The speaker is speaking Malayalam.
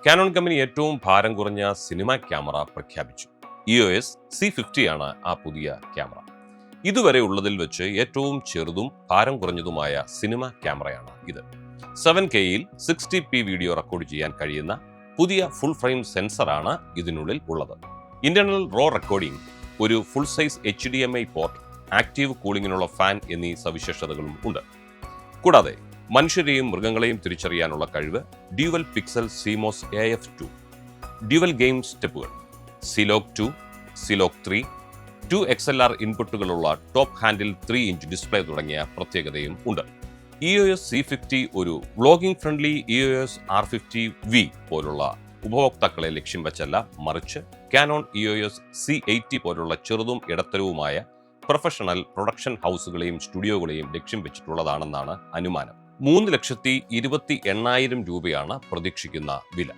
കാനോൺ കമ്പനി ഏറ്റവും ഭാരം കുറഞ്ഞ സിനിമ ക്യാമറ പ്രഖ്യാപിച്ചു. EOS C50 ആണ് ആ പുതിയ ക്യാമറ. ഇതുവരെ ഉള്ളതിൽ വെച്ച് ഏറ്റവും ചെറുതും ഭാരം കുറഞ്ഞതുമായ സിനിമ ക്യാമറയാണ് ഇത്. 7Kയിൽ 60p വീഡിയോ റെക്കോർഡ് ചെയ്യാൻ കഴിയുന്ന പുതിയ ഫുൾ ഫ്രെയിം സെൻസറാണ് ഇതിനുള്ളിൽ ഉള്ളത്. ഇന്റർണൽ റോ റെക്കോർഡിംഗ്, ഒരു full size HDMI port, active കൂളിങ്ങിനുള്ള ഫാൻ എന്നീ സവിശേഷതകളും ഉണ്ട്. കൂടാതെ മനുഷ്യരെയും മൃഗങ്ങളെയും തിരിച്ചറിയാനുള്ള കഴിവ്, dual pixel CMOS AF2, dual gain സ്റ്റെപ്പുകൾ, സിലോക് 2, സിലോക് 3, 2 XLR ഇൻപുട്ടുകളുള്ള ടോപ്പ് ഹാൻഡിൽ 3-ഇഞ്ച് ഡിസ്പ്ലേ തുടങ്ങിയ പ്രത്യേകതയും ഉണ്ട്. EOS C50 ഒരു വ്ളോഗിംഗ് ഫ്രണ്ട്ലി EOS R50V പോലുള്ള ഉപഭോക്താക്കളെ ലക്ഷ്യം വെച്ചല്ല, മറിച്ച് കാനോൺ EOS C80 പോലുള്ള ചെറുതും ഇടത്തരവുമായ പ്രൊഫഷണൽ പ്രൊഡക്ഷൻ ഹൗസുകളെയും സ്റ്റുഡിയോകളെയും ലക്ഷ്യം വെച്ചിട്ടുള്ളതാണെന്നാണ് അനുമാനം. 3,28,000 രൂപയാണ് പ്രതീക്ഷിക്കുന്ന വില.